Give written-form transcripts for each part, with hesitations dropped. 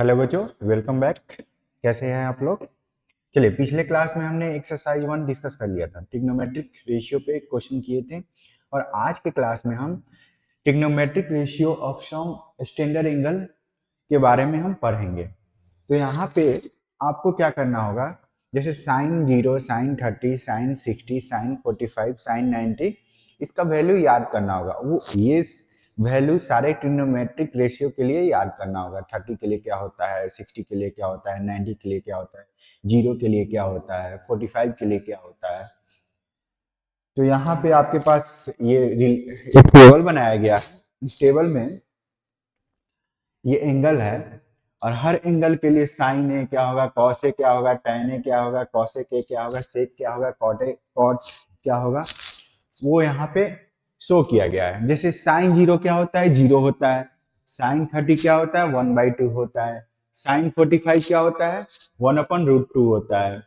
Hello बच्चों, welcome back. कैसे हैं आप लोग? चलिए, पिछले क्लास में हमने एक्सरसाइज 1 डिस्कस कर लिया था, ट्रिग्नोमेट्रिक रेशियो पे क्वेश्चन किए थे। और आज के क्लास में हम trigonometric ratio of some standard angle के बारे में हम पढ़ेंगे। तो यहाँ पे आपको क्या करना होगा, जैसे sine 0, sine 30, sine 60, sine 45, sine 90, इसका वैल्यू याद करना होगा। वो ये वैल्यू सारे ट्रिग्नोमेट्रिक रेशियो के लिए याद करना होगा। 30 के लिए क्या होता है, 60 के लिए क्या होता है, 90 के लिए क्या होता है, 0 के लिए क्या होता है, 45 के लिए क्या होता है। तो यहाँ पे आपके पास ये एक टेबल बनाया गया है। इस टेबल में ये एंगल है और हर एंगल के लिए साइन ए क्या होगा, कॉस ए क्या होगा, टैन ए क्या होगा, कॉसेक ए क्या होगा, सेक क्या होगा, कॉट क्या होगा, वो यहाँ पे शो किया गया है। जैसे साइन 0 क्या होता है, 0 होता है। साइन 30 क्या होता है, 1/2 होता है। साइन 45 क्या होता है, 1/√2 होता है।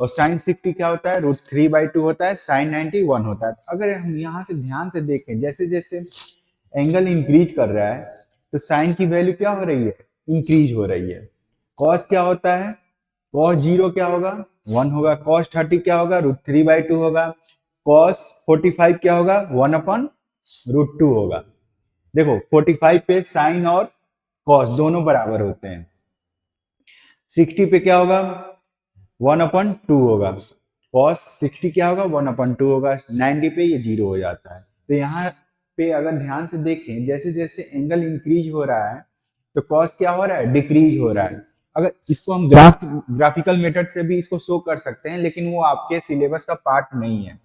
और साइन 60 क्या होता है, √3/2 होता है। साइन 90 1 होता है। अगर हम यहाँ से ध्यान से देखें, जैसे जैसे एंगल इंक्रीज कर रहा है तो साइन की वैल्यू क्या हो रही है, इंक्रीज हो रही है। कॉस क्या होता है, कॉस 0 क्या होगा, 1 होगा। कॉस 30 क्या होगा, √3/2 होगा। कॉस 45 क्या होगा, 1/√2 होगा। देखो 45 पे साइन और कॉस दोनों बराबर होते हैं। 60 पे क्या होगा, 1/2 होगा। कॉस 60 क्या होगा, 1/2 होगा। 90 पे ये 0 हो जाता है। तो यहाँ पे अगर ध्यान से देखें, जैसे जैसे एंगल इंक्रीज हो रहा है तो कॉस क्या हो रहा है, डिक्रीज हो रहा है। अगर इसको हम ग्राफिकल मेथड से भी इसको शो कर सकते हैं, लेकिन वो आपके सिलेबस का पार्ट नहीं है।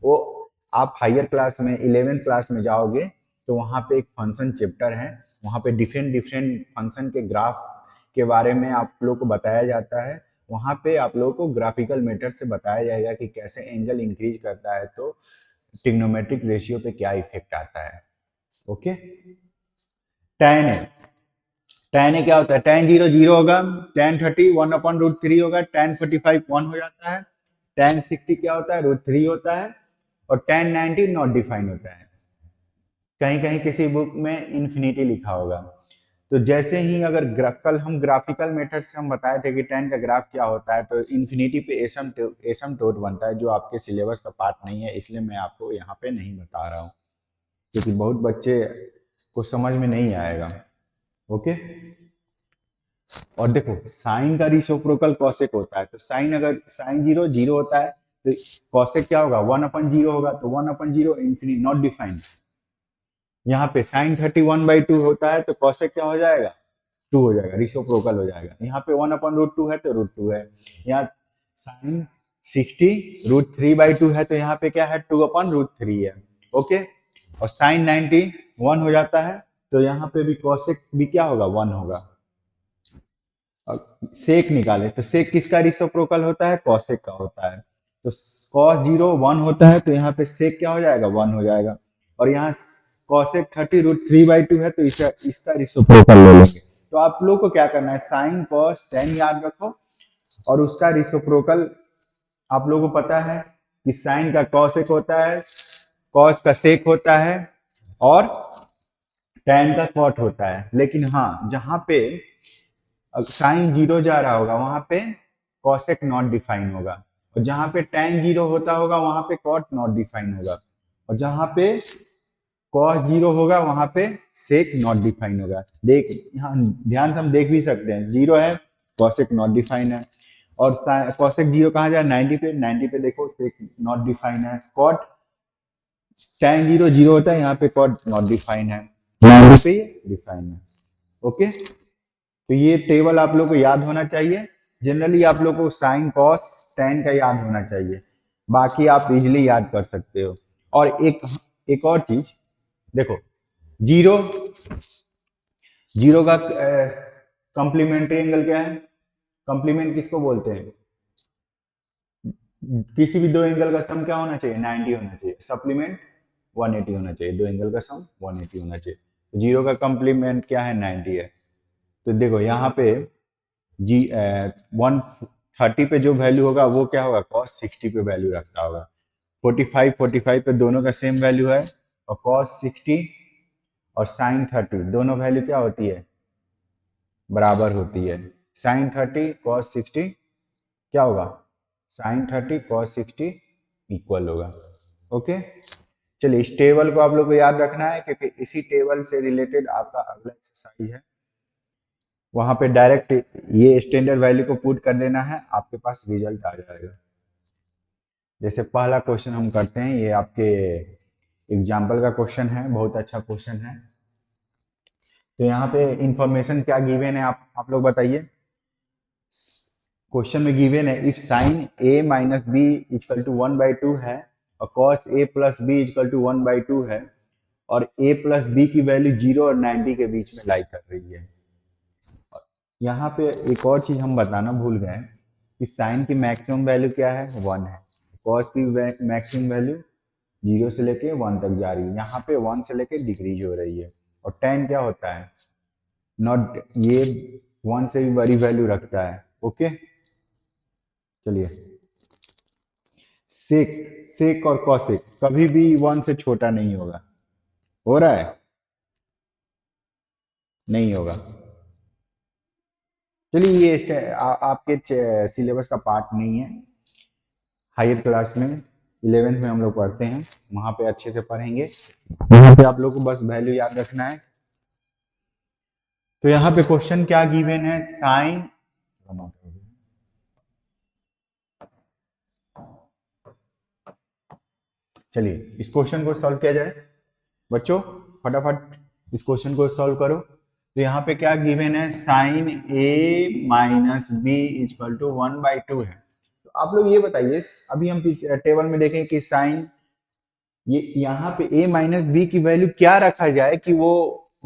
वो आप हायर क्लास में 11th क्लास में जाओगे तो वहाँ पे एक फंक्शन चैप्टर है, वहाँ पे डिफरेंट डिफरेंट फंक्शन के ग्राफ के बारे में आप लोग को बताया जाता है। वहाँ पे आप लोगों को ग्राफिकल मेथड से बताया जाएगा कि कैसे एंगल इंक्रीज करता है तो ट्रिग्नोमेट्रिक रेशियो पे क्या इफेक्ट आता है। ओके, tan है, tan ए क्या होता है, tan 0 0 होगा। tan 30 1/√3 होगा। tan 45 1 हो जाता है। tan 60 क्या होता है, √3 होता है। और tan 90 नॉट डिफाइन होता है। कहीं कहीं किसी बुक में इन्फिनिटी लिखा होगा। तो जैसे ही अगर कल हम ग्राफिकल मेथड से हम बताए थे कि tan का ग्राफ क्या होता है, तो इन्फिनिटी पे एसम टोट बनता है, जो आपके सिलेबस का पार्ट नहीं है, इसलिए मैं आपको यहाँ पे नहीं बता रहा हूँ, क्योंकि बहुत बच्चे को समझ में नहीं आएगा। ओके, और देखो साइन का रिसिप्रोकल कॉसेक होता है। तो साइन अगर साइन 0 0 होता है तो कॉसेक क्या होगा, 1/0 होगा। तो 1/0 इन्फिनिटी नॉट डिफाइंड। यहाँ पे साइन 31/2 होता है तो कॉसेक क्या हो जाएगा, 2 हो जाएगा, रिसिप्रोकल हो जाएगा। यहाँ पे 1/√2 है तो √2 है। यहाँ साइन 60 √3/2 है तो यहाँ पे क्या है, 2/√3 है। ओके, और साइन 90 1 हो जाता है तो यहाँ पे भी कॉसेक भी क्या होगा, 1 होगा। सेक निकाले तो सेक किसका रिसिप्रोकल होता है, कॉसेक का होता है। तो कॉस 0 1 होता है तो यहाँ पे सेक क्या हो जाएगा, 1 हो जाएगा। और यहाँ कॉसेक 30 √3/2 है तो इसका रिसिप्रोकल ले लेंगे। तो आप लोग को क्या करना है, साइन कॉस tan याद रखो और उसका रिसिप्रोकल आप लोगों को पता है कि साइन का कॉसेक होता है, कॉस का सेक होता है और tan का कॉट होता है। लेकिन हाँ, जहां पे साइन 0 जा रहा होगा वहां पे कॉसेक नॉट डिफाइन होगा, और जहां पे tan 0 होता होगा वहां पे कॉट नॉट डिफाइन होगा, और जहां पे कॉस 0 होगा वहां पे सेक नॉट डिफाइन होगा। देख, यहाँ ध्यान से हम देख भी सकते हैं, 0 है कॉसेक नॉट डिफाइन है। और कॉसेक 0 कहाँ जाए, 90 पे, 90 पे देखो सेक नॉट डिफाइन है। कॉट tan 0 0 होता है, यहाँ पे कॉट नॉट डिफाइन है, 90 पे ये डिफाइन है। ओके, तो ये टेबल आप लोग को याद होना चाहिए। जनरली आप लोग को साइन कॉस tan का याद होना चाहिए, बाकी आप इजिली याद कर सकते हो। और एक और चीज देखो, जीरो जीरो का कॉम्प्लीमेंट्री एंगल क्या है, कॉम्प्लीमेंट किसको बोलते हैं, किसी भी दो एंगल का सम क्या होना चाहिए, 90 होना चाहिए। सप्लीमेंट 180 होना चाहिए। दो एंगल का सम 180 होना चाहिए। जीरो का कॉम्प्लीमेंट क्या है, 90 है। तो देखो यहाँ पे 130 पे जो वैल्यू होगा वो क्या होगा, कॉस 60 पे वैल्यू रखता होगा। 45 पे दोनों का सेम वैल्यू है, और कॉस 60 और साइन 30 दोनों वैल्यू क्या होती है, बराबर होती है साइन 30 कॉस 60 क्या होगा, साइन 30 कॉस 60 इक्वल होगा। ओके, चलिए इस टेबल को आप लोग को याद रखना है क्योंकि इसी टेबल से रिलेटेड आपका अगला एक्सरसाइज है। वहां पे डायरेक्ट ये स्टैंडर्ड वैल्यू को पुट कर देना है, आपके पास रिजल्ट आ जाएगा। जैसे पहला क्वेश्चन हम करते हैं, ये आपके एग्जाम्पल का क्वेश्चन है, बहुत अच्छा क्वेश्चन है। तो यहाँ पे इंफॉर्मेशन क्या गिवन है आप लोग बताइए। क्वेश्चन में गिवन है if sine a minus b equal to 1/2 है और cos a plus b equal to 1/2 है और a प्लस बी की वैल्यू 0 और 90 के बीच में लाई कर रही है। यहाँ पे एक और चीज हम बताना भूल गए कि साइन की मैक्सिमम वैल्यू क्या है, 1 है। कॉस की मैक्सिमम वैल्यू 0 से लेके 1 तक जा रही है, यहाँ पे 1 से लेके डिक्रीज हो रही है। और tan क्या होता है, नॉट ये 1 से भी बड़ी वैल्यू रखता है। ओके, चलिए सेक सेक और कॉसेक कभी भी 1 से छोटा नहीं होगा, हो रहा है, नहीं होगा। चलिए ये आपके सिलेबस का पार्ट नहीं है, हायर क्लास में 11th में हम लोग पढ़ते हैं, वहां पे अच्छे से पढ़ेंगे। यहाँ पे आप लोग को बस वैल्यू याद रखना है। तो यहाँ पे क्वेश्चन क्या गिवन है, साइन, चलिए इस क्वेश्चन को सॉल्व किया जाए बच्चों, फटाफट इस क्वेश्चन को सॉल्व करो। तो यहाँ पे क्या गिवन है, sine a minus b equal to 1/2 है। तो आप लोग ये बताइए, अभी हम टेबल में देखें कि साइन ये यहाँ पे a माइनस बी की वैल्यू क्या रखा जाए कि वो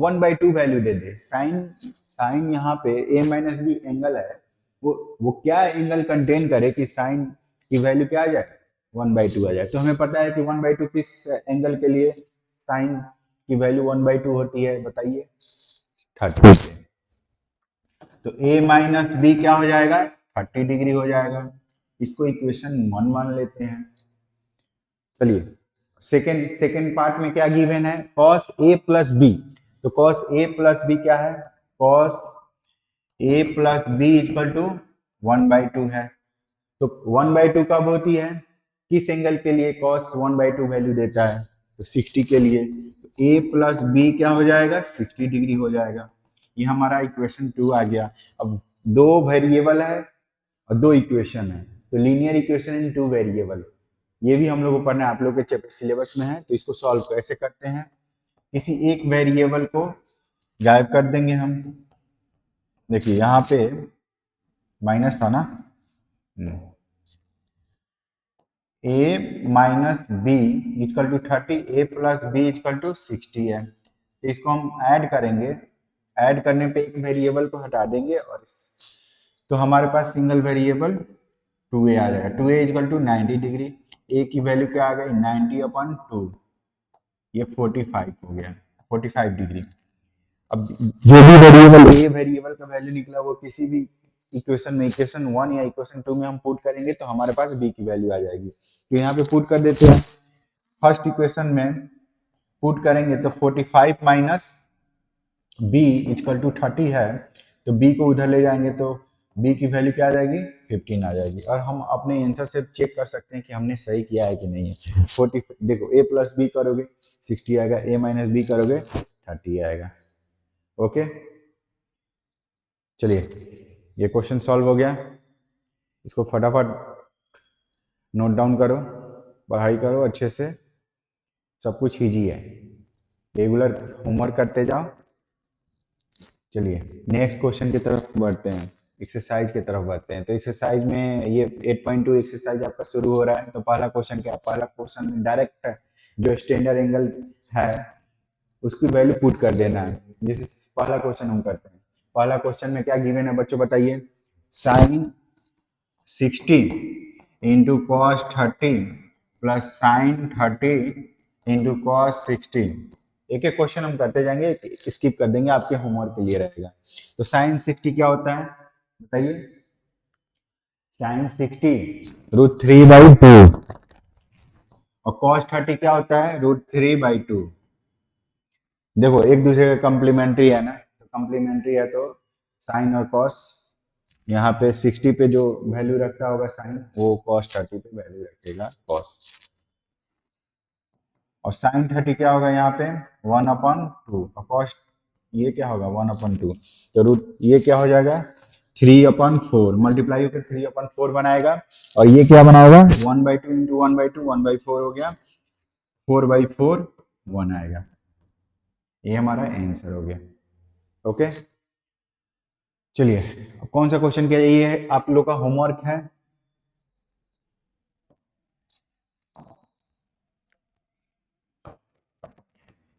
1/2 वैल्यू दे दे। साइन साइन यहाँ पे a माइनस बी एंगल है, वो क्या एंगल कंटेन करे कि साइन की वैल्यू क्या आ जाए, 1/2 आ जाए। तो हमें पता है कि 1/2 किस एंगल के लिए साइन की वैल्यू 1/2 होती है, बताइए, 30 से। तो a माइनस बी क्या हो जाएगा, 30 डिग्री हो जाएगा। इसको इक्वेशन 1 मान लेते हैं। चलिए सेकेंड सेकेंड पार्ट में क्या गिवन है, cos a प्लस बी। तो cos a प्लस बी क्या है, cos a plus b equal to 1/2 है। तो 1/2 कब होती है, किस एंगल के लिए cos 1/2 वैल्यू देता है, तो 60 के लिए। तो a प्लस बी क्या हो जाएगा, 60 डिग्री हो जाएगा। ये हमारा इक्वेशन 2 आ गया। अब दो वेरिएबल है और दो इक्वेशन है, तो linear equation in two variable, ये भी हम लोग को पढ़ना है, आप लोग के चैप्टर सिलेबस में है। तो इसको सॉल्व कैसे करते हैं, किसी एक वेरिएबल को गायब कर देंगे हम। देखिए यहाँ पे माइनस था ना, a minus b equal to 30, a plus b equal to 60 है। तो इसको हम ऐड करेंगे, ऐड करने पे एक वेरिएबल को हटा देंगे और तो हमारे पास सिंगल वेरिएबल 2a आ जाएगा। 2a equal to 90 degree, a की वैल्यू क्या आ गई, 90/2, ये 45 हो गया, 45 डिग्री। अब जो भी वेरिएबल ए वेरिएबल का वैल्यू निकला वो किसी भी इक्वेशन में, इक्वेशन 1 या इक्वेशन 2 में हम पुट करेंगे तो हमारे पास बी की वैल्यू आ जाएगी। तो यहाँ पे पुट कर देते हैं, फर्स्ट इक्वेशन में पुट करेंगे तो 45 माइनस बी इक्वल टू 30 है, तो बी को उधर ले जाएंगे तो बी की वैल्यू क्या आ जाएगी, 15 आ जाएगी। और हम अपने आंसर से चेक कर सकते हैं कि हमने सही किया है कि नहीं है। 40 देखो, a प्लस बी करोगे 60 आएगा, a माइनस बी करोगे 30 आएगा। ओके, चलिए ये क्वेश्चन सॉल्व हो गया। इसको फटाफट नोट डाउन करो, पढ़ाई करो अच्छे से, सब कुछ कीजिए, रेगुलर होमवर्क करते जाओ। चलिए नेक्स्ट क्वेश्चन की तरफ बढ़ते हैं, एक्सरसाइज की तरफ बढ़ते हैं। तो एक्सरसाइज में ये 8.2 एक्सरसाइज आपका शुरू हो रहा है। तो पहला क्वेश्चन क्या, पहला क्वेश्चन डायरेक्ट जो स्टैंडर्ड एंगल है उसकी वैल्यू पुट कर देना है। जैसे पहला क्वेश्चन हम करते हैं, पहला क्वेश्चन में क्या गिवन है बच्चों बताइए, sine 60 into cos 30 plus sine 30 into cos 16। एक एक क्वेश्चन हम करते जाएंगे, स्किप कर देंगे, आपके होमवर्क के लिए रहेगा। तो साइन 60 क्या होता है बताइए, साइन 60 √3/2 और कॉस 30 क्या होता है, √3/2। देखो एक दूसरे का कम्प्लीमेंट्री है ना, तो कम्प्लीमेंट्री है तो साइन और कॉस, यहाँ पे 60 पे जो वैल्यू रखता होगा साइन, वो cos 30 पे वैल्यू रखेगा cos। और साइन 30 क्या होगा यहाँ पे 1/2, और cos ये क्या होगा 1/2, तो रूट ये क्या हो जाएगा 3/4, मल्टीप्लाई होकर 3/4 बनाएगा। और ये क्या बनाएगा 1/2 इंटू 1/2 1/4 हो गया, 4/4 1 आएगा। ये हमारा आंसर हो गया। ओके, चलिए अब कौन सा क्वेश्चन किया, ये आप लोग का होमवर्क है।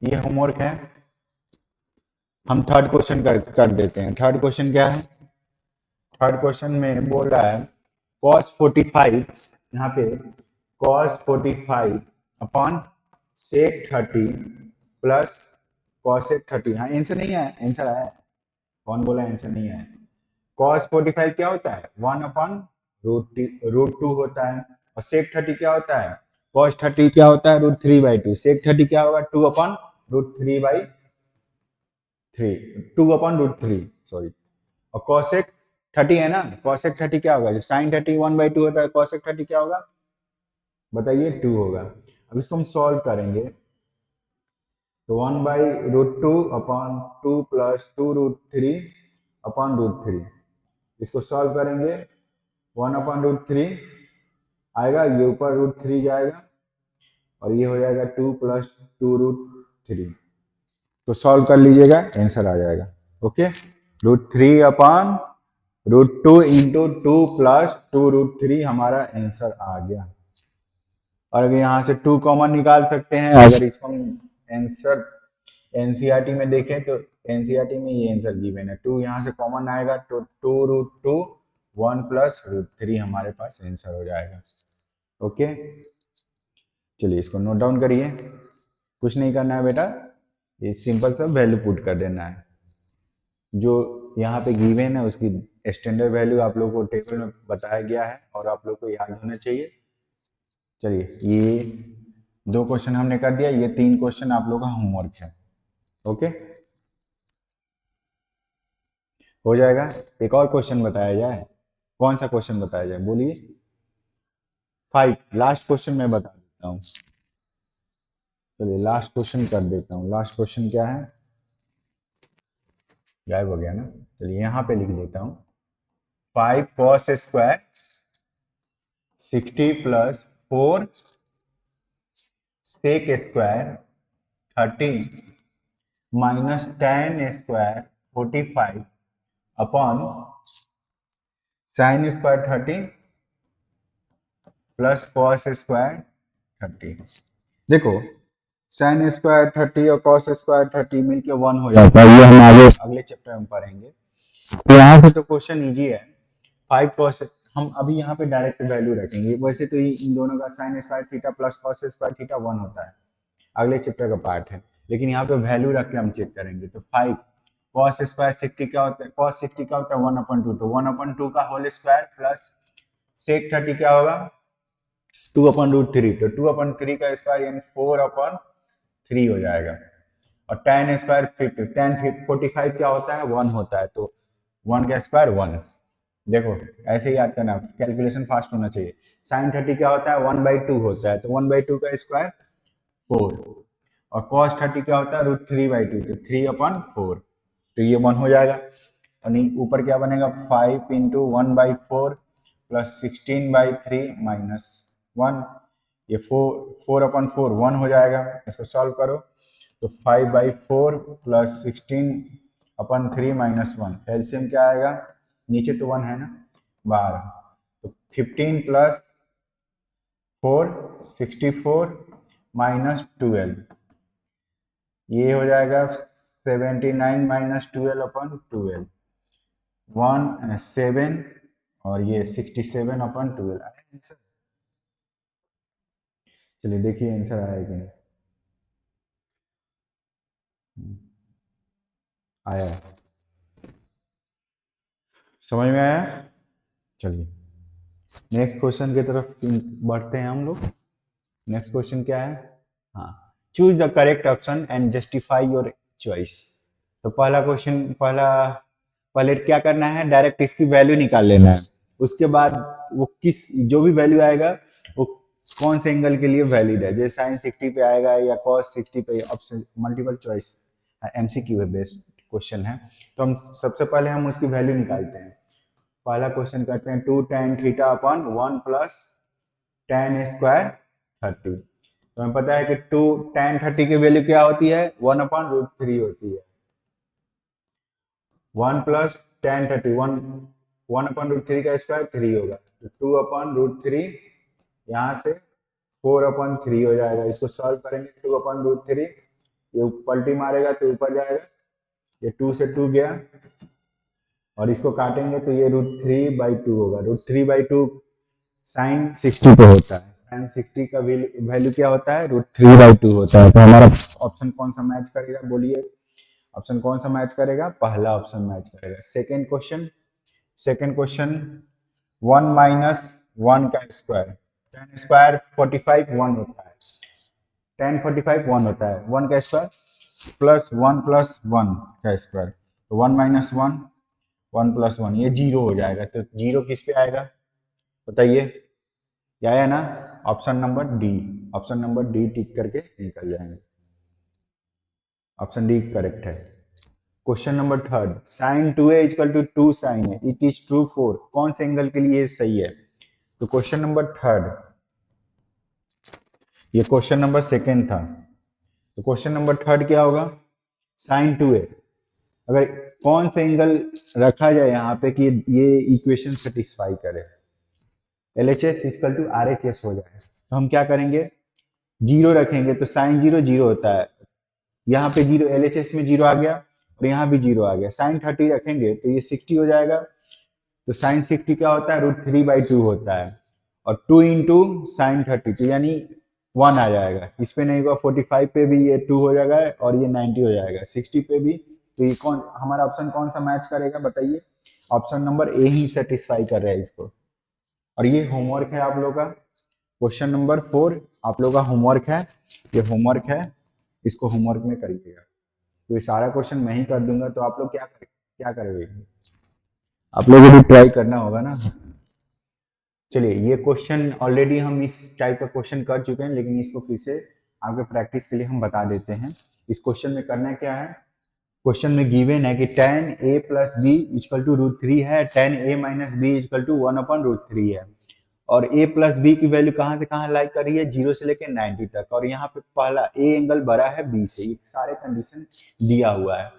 ये होमवर्क है, हम थर्ड क्वेश्चन कर देते हैं। थर्ड क्वेश्चन क्या है, थर्ड क्वेश्चन में बोल रहा है cos 45, यहाँ पे cos 45 upon sec 30 plus cosec 30। हाँ आंसर नहीं आया, आंसर आया, कौन बोला आंसर नहीं आया। cos 45 क्या होता है 1/√2 होता है, और sec 30 क्या होता है cos 30 क्या होता है √3/2, sec 30 क्या होगा 2/√3/3, 2/√3 सॉरी। और cosec 30 है ना, cosec 30 क्या होगा, जो sin 30 1/2 होता है, cosec 30 क्या होगा बताइए 2 होगा। अब इसको हम सॉल्व करेंगे, तो 1/√2/2 प्लस 2√3/√3, इसको सॉल्व करेंगे 1/√3 आएगा, ये ऊपर √3 जाएगा, और ये हो जाएगा 2 प्लस 2√3, तो सॉल्व कर लीजिएगा आंसर आ जाएगा। ओके, √3/√2 इंटू 2 प्लस 2√3 हमारा आंसर आ गया। और अगर यहाँ से 2 कॉमन निकाल सकते हैं, अगर इसको हम आंसर एनसीईआरटी में देखें तो एनसीईआरटी में ये आंसर गिवन है, 2 यहाँ से कॉमन आएगा तो 2√2 1 प्लस √3 हमारे पास आंसर हो जाएगा। ओके, चलिए इसको नोट डाउन करिए, कुछ नहीं करना है बेटा, ये सिंपल सा वैल्यू पुट कर देना है, जो यहाँ पे गिवन है उसकी स्टैंडर्ड वैल्यू आप लोगों को टेबल में बताया गया है और आप लोग को याद होना चाहिए। चलिए ये 2 क्वेश्चन हमने कर दिया, ये 3 क्वेश्चन आप लोग का होमवर्क है। ओके, हो जाएगा। एक और क्वेश्चन बताया जाए, कौन सा क्वेश्चन बताया जाए बोलिए। 5 लास्ट क्वेश्चन मैं बता देता हूँ, चलिए लास्ट क्वेश्चन कर देता हूँ। लास्ट क्वेश्चन क्या है, गायब हो गया ना, चलिए यहाँ पे लिख देता हूँ। 5 cos square 60 plus 4 sec square 30 minus tan square 45 upon sin square 30 plus cos square 30। देखो sin स्क्वायर 30 और cos स्क्वायर 30 मिलके 1 हो जाता है, ये हम आगे अगले चैप्टर में पढ़ेंगे। तो यहाँ से तो क्वेश्चन इजी है। 5 cos, हम अभी यहाँ पे डायरेक्ट वैल्यू रखेंगे, वैसे तो इन दोनों का sin square theta plus cos square theta 1 होता है, अगले चैप्टर का पार्ट है, लेकिन यहाँ पे वैल्यू रख के हम चेक करेंगे। तो 5 cos स्क्वायर 60 क्या होता है, cos 60 क्या होता है 1/2, तो 1/2 का होल स्क्वायर प्लस sec 30 क्या होगा 2/√3, तो 2/3 का स्क्वायर यानी 4/3 हो जाएगा। और tan स्क्वायर 50, tan 45 क्या होता है 1 होता है, तो 1 का स्क्वायर 1। देखो ऐसे ही याद करना, कैलकुलेशन फास्ट होना चाहिए। sin 30 क्या होता है 1/2 होता है, तो 1/2 का स्क्वायर 4, और cos 30 क्या होता है √3/2, तो 3/4, तो ये 1 हो जाएगा। और नहीं ऊपर क्या बनेगा 5 इंटू 1/4 प्लस 16/3 माइनस 1, ये 4/4 1 हो जाएगा। इसको सॉल्व करो तो 5/4 प्लस 16/3 माइनस 1, एलसीएम क्या आएगा, नीचे तो 1 है ना 12, तो 15 प्लस 4 64 माइनस 12, ये हो जाएगा 79 माइनस 12/12, 7, और ये 67/12 आंसर। चलिए देखिए आंसर आया कि नहीं, आया है, समझ में आया। चलिए नेक्स्ट क्वेश्चन की तरफ बढ़ते हैं हम लोग। नेक्स्ट क्वेश्चन क्या है, हाँ, choose the correct option and justify your choice. तो पहला क्वेश्चन, पहला पहले क्या करना है, डायरेक्ट इसकी वैल्यू निकाल लेना है। उसके बाद वो किस जो भी वैल्यू आएगा वो कौन से एंगल के लिए वैलिड है, जैसे साइन 60 पे आएगा या कॉस 60 पे। ऑप्शन मल्टीपल चॉइस एमसीक्यू है, बेस्ड क्वेश्चन है। तो हम सबसे पहले हम उसकी वैल्यू निकालते हैं। पहला क्वेश्चन करते हैं 2 tan theta upon 1 plus tan square 30। तो हमें पता है कि 2 tan 30 की वैल्यू क्या होती है, 1 अपॉन रूट 3 होती है। 1 प्लस tan 30, 1 अपॉन रूट 3 का स्क्वायर 3 होगा, तो 2 अपॉन रूट 3, यहाँ से 4 अपॉन 3 हो जाएगा। इसको सॉल्व करेंगे, 2 अपॉन रूट 3, ये पलटी मारेगा तो ऊपर जाएगा, ये 2 से 2 गया, और इसको काटेंगे तो ये √3/2 होगा। √3/2 साइन 60 पे होता है। साइन 60 का वैल्यू क्या होता है, √3/2 होता है। तो हमारा ऑप्शन कौन सा मैच करेगा, बोलिए ऑप्शन कौन सा मैच करेगा, पहला ऑप्शन मैच करेगा। सेकेंड क्वेश्चन 1 माइनस 1 का स्क्वायर, tan स्क्वायर 45 1 होता है, tan 45 1 होता है, 1 का स्क्वायर प्लस 1 प्लस 1 का स्क्वायर, तो 1 माइनस 1, 1 प्लस 1, ये 0 हो जाएगा। तो 0 किस पे आएगा बताइए, क्या है ना, option number D. Option number D tick करके निकल जाएंगे, ऑप्शन डी करेक्ट है। Question number third, sine 2a equal to 2 sine है, इट इज ट्रू फॉर, कौन से एंगल के लिए सही है। तो क्वेश्चन नंबर थर्ड, ये क्वेश्चन नंबर सेकेंड था, तो क्वेश्चन नंबर थर्ड क्या होगा, साइन 2a, अगर कौन सा एंगल रखा जाए यहाँ पे कि ये इक्वेशन सेटिस्फाई करे, LHS इक्वल टू RHS हो जाए, तो हम क्या करेंगे, जीरो रखेंगे, तो साइन 0 0 होता है, यहाँ पे 0, LHS में 0 आ गया और यहाँ भी 0 आ गया। साइन 30 रखेंगे तो ये 60 हो जाएगा, तो साइन 60 क्या होता है, √3/2 होता है, और 2 इंटू साइन 30, तो यानी 1 आ जाएगा। इस पे नहीं होगा, 45 पे भी ये 2 हो जाएगा और ये 90 हो जाएगा, 60 पे भी। तो ये कौन हमारा ऑप्शन कौन सा मैच करेगा बताइए, option number A he satisfy कर रहा है इसको। और ये होमवर्क है आप लोग का, क्वेश्चन नंबर 4 आप लोग का होमवर्क है, ये होमवर्क है, इसको होमवर्क में करिएगा। तो ये सारा क्वेश्चन मैं ही कर दूंगा, तो आप लोग क्या करेंगे, आप लोगों को भी ट्राई करना होगा ना। चलिए, ये क्वेश्चन ऑलरेडी हम इस टाइप का क्वेश्चन कर चुके हैं, लेकिन इसको फिर से आपके प्रैक्टिस के लिए हम बता देते हैं। इस क्वेश्चन में करना क्या है, क्वेश्चन में गिवन है कि tan a plus b equal to √3 है, tan a minus b equal to 1 upon √3 है, और a प्लस बी की वैल्यू कहाँ से कहाँ लाई कर रही है, 0 से लेकर 90 तक, और यहाँ पे पहला a एंगल बड़ा है b से, ये सारे कंडीशन दिया हुआ है।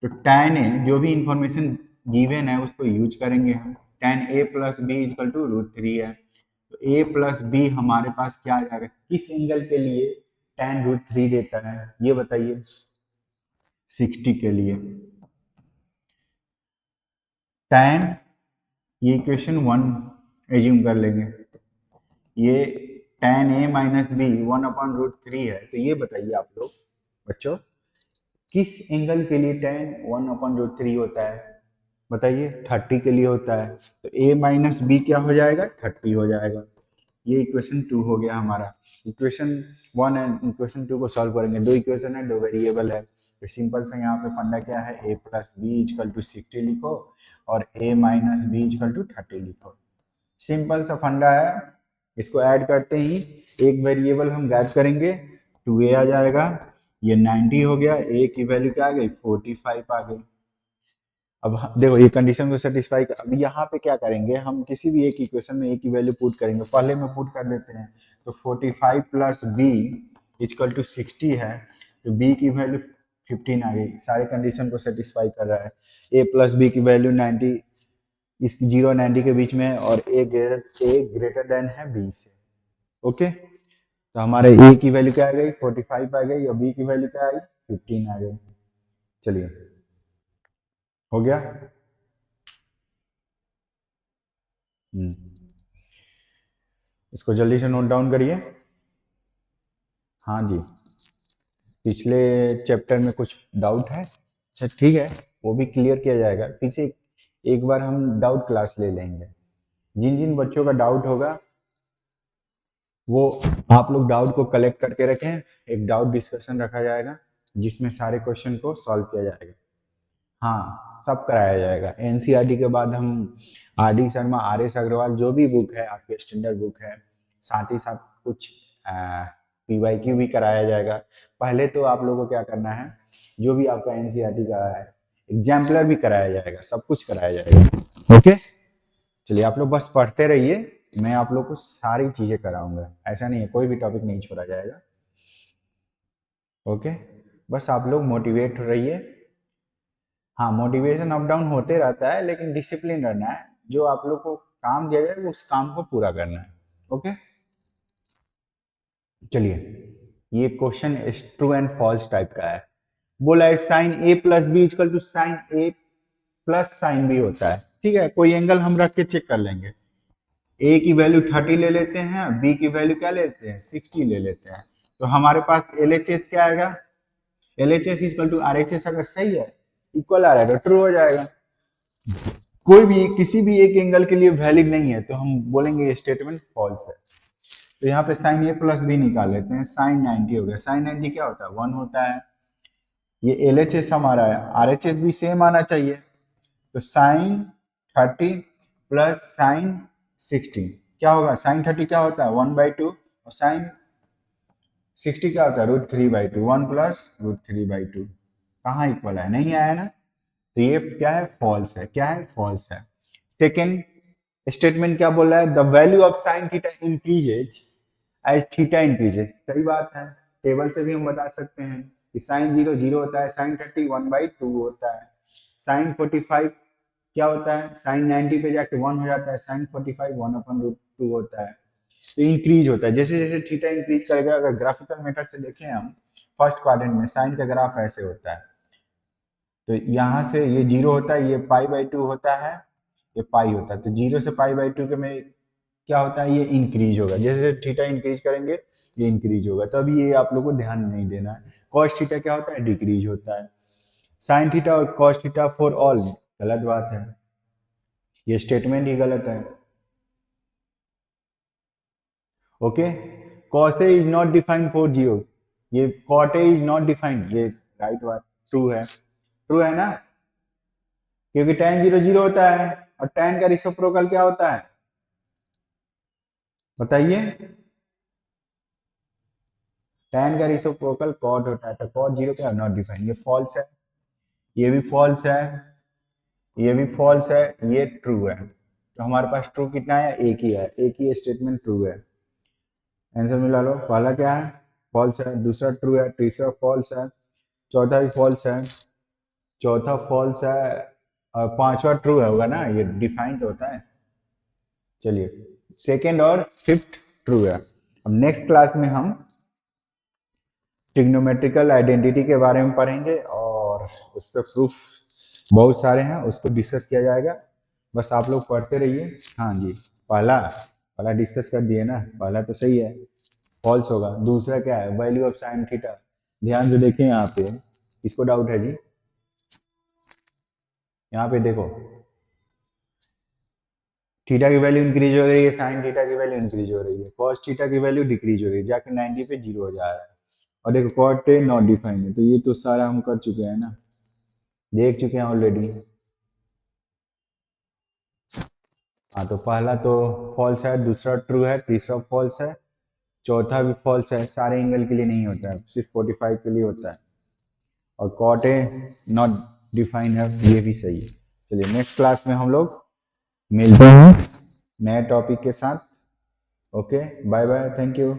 तो tan a जो भी इंफॉर्मेशन गिवन है उसको यूज करेंगे हम। tan a plus b equal to √3 है, तो a प्लस बी हमारे पास क्या आ जाएगा, किस एंगल के लिए tan √3 देता है ये बताइए, 60 के लिए। tan, ये इक्वेशन 1 एज्यूम कर लेंगे, ये tan a minus b 1 upon √3 है, तो ये बताइए आप लोग बच्चों, किस एंगल के लिए tan 1 अपॉन √3 होता है बताइए, 30 के लिए होता है, तो a माइनस बी क्या हो जाएगा, 30 हो जाएगा। ये इक्वेशन 2 हो गया हमारा। इक्वेशन 1 एंड इक्वेशन 2 को सॉल्व करेंगे, दो इक्वेशन है, दो वेरिएबल है, तो सिंपल सा यहाँ पे फंडा क्या है, a plus b equal to 60 लिखो और a minus b equal to 30 लिखो। सिंपल सा फंडा है, इसको ऐड करते ही एक वेरिएबल हम गैप करेंगे, 2a आ जाएगा, ये 90 हो गया, a की वैल्यू क्या आ गई, 45 आ गई। अब देखो ये कंडीशन को सेटिस्फाई कर, अब यहाँ पे क्या करेंगे, हम किसी भी एक इक्वेशन में एक ही वैल्यू पुट करेंगे, पहले में पुट कर देते हैं, तो 45 प्लस बी इक्वल टू 60 है, तो बी की वैल्यू 15 आ गई, सारे कंडीशन को सेटिस्फाई कर रहा है। ए प्लस बी की वैल्यू 90, इस 0 90 के बीच में, और ए ग्रेटर देन है बी से। ओके, तो हमारे ए की वैल्यू क्या आ गई, 45 आ गई, और बी की वैल्यू क्या आई, 15 आ गई। चलिए, हो गया। इसको जल्दी से नोट डाउन करिए। हाँ जी, पिछले चैप्टर में कुछ डाउट है, अच्छा ठीक है, वो भी क्लियर किया जाएगा, पीछे एक बार हम डाउट क्लास ले लेंगे। जिन जिन बच्चों का डाउट होगा वो आप लोग डाउट को कलेक्ट करके रखें, एक डाउट डिस्कशन रखा जाएगा जिसमें सारे क्वेश्चन को सॉल्व किया जाएगा। हाँ, सब कराया जाएगा। एनसीईआरटी के बाद हम R D Sharma, R S Agarwal, जो भी बुक है आपके स्टैंडर्ड बुक है, साथ ही साथ कुछ पीवाईक्यू भी कराया जाएगा। पहले तो आप लोगों को क्या करना है, जो भी आपका एनसीईआरटी का है एग्जाम्पलर भी कराया जाएगा, सब कुछ कराया जाएगा। ओके, चलिए आप लोग बस पढ़ते रहिए, मैं आप लोग को सारी चीजें कराऊंगा, ऐसा नहीं है कोई भी टॉपिक नहीं छोड़ा जाएगा। ओके, बस आप लोग मोटिवेट रहिए। हाँ, मोटिवेशन अप डाउन होते रहता है, लेकिन डिसिप्लिन रहना है। जो आप लोग को काम दिया जाए उस काम को पूरा करना है। ओके, चलिए ये question true and false type का है। बोला है sine a plus b equal to sine a plus sine b होता है। ठीक है, कोई एंगल हम रख के चेक कर लेंगे। ए की वैल्यू 30 ले लेते हैं, बी की वैल्यू क्या लेते हैं 60 ले लेते हैं। तो हमारे पास एल एच एस क्या आएगा, L H S equal to R H S अगर सही है, इक्वल आ रहा है तो ट्रू हो जाएगा। कोई भी किसी भी एक एंगल के लिए वैलिड नहीं है तो हम बोलेंगे ये स्टेटमेंट फॉल्स है। तो यहाँ पे साइन ए प्लस बी निकाल लेते हैं। साइन 90 हो गया, साइन 90 क्या होता है 1 होता है। ये एल एच एस हमारा है, आर एच एस भी सेम आना चाहिए। तो साइन 30 प्लस साइन 60 क्या होगा, साइन 30 क्या होता है 1/2 और साइन 60 क्या होता है √3/2, 1 प्लस √3/2। कहाँ इक्वल है, नहीं आया ना, तो ये क्या है फॉल्स है। क्या है, फॉल्स है। सेकेंड स्टेटमेंट क्या बोल रहा है, the value of sine theta increases as theta increases. सही बात है, टेबल से भी हम बता सकते हैं कि साइन 0 0 होता है, साइन 30 1/2 होता है, साइन 45 क्या होता है, साइन 90 पे जाके 1 हो जाता है, साइन 45 1/√2 होता है। तो इंक्रीज होता है, जैसे जैसे थीटा इंक्रीज करेगा। अगर ग्राफिकल मेथड से देखें हम, फर्स्ट क्वाड्रेंट में साइन का ग्राफ ऐसे होता है। तो यहाँ से ये 0 होता है, ये π/2 होता है, ये पाई होता है। तो 0 से π/2 के में क्या होता है, ये इंक्रीज होगा। जैसे थीटा इंक्रीज करेंगे ये इंक्रीज होगा। तो अभी ये आप लोग को ध्यान नहीं देना है। कॉस थीटा क्या होता है, डिक्रीज होता है। साइन थीटा और कॉस थीटा फॉर ऑल, गलत बात है, ये स्टेटमेंट ही गलत है। Okay, cos a is not defined for 0, ये cot a is not defined, ये राइट बात, ट्रू है। ट्रू है ना, क्योंकि tan 0 0 होता है और tan का रेसिप्रोकल क्या होता है बताइए, tan का रेसिप्रोकल cot होता है। तो cot 0 क्या नॉट डिफाइंड, ये फॉल्स है, ये भी फॉल्स है, ये भी फॉल्स है, ये ट्रू है। तो हमारे पास ट्रू कितना है, एक ही है, एक ही स्टेटमेंट ट्रू है। आंसर मिला लो, पहला क्या है फॉल्स है, दूसरा ट्रू है, तीसरा फॉल्स है, चौथा भी फॉल्स है, चौथा फॉल्स है और पांचवा ट्रू है होगा ना, ये डिफाइंड होता है। चलिए सेकेंड और फिफ्थ ट्रू है। अब नेक्स्ट क्लास में हम ट्रिग्नोमेट्रिकल आइडेंटिटी के बारे में पढ़ेंगे और उस पर प्रूफ बहुत सारे हैं, उसको डिस्कस किया जाएगा। बस आप लोग पढ़ते रहिए। हाँ जी, पहला पहला डिस्कस कर दिए ना, पहला तो सही है, फॉल्स होगा। दूसरा क्या है, वैल्यू ऑफ साइन थीटा, ध्यान से देखें यहाँ पे, किसको डाउट है जी, यहाँ पे देखो, थीटा की वैल्यू इंक्रीज हो रही है, साइन थीटा की वैल्यू इंक्रीज हो रही है, कॉस थीटा की वैल्यू डिक्रीज हो रही है, जाके 90 पे 0 हो जा रहा है। और देखो कॉट ए नॉट डिफाइंड है, तो ये तो सारा हम कर चुके हैं ना, देख चुके हैं ऑलरेडी। हाँ, तो पहला तो फॉल्स है, दूसरा ट्रू है, तीसरा फॉल्स है, चौथा भी फॉल्स है। सारे एंगल के लिए नहीं होता है, सिर्फ 45 के लिए होता है। और कॉट ए नॉट डिफाइंड है, ये भी सही है। चलिए नेक्स्ट क्लास में हम लोग मिलते हैं नए टॉपिक के साथ। Okay, bye bye, thank you.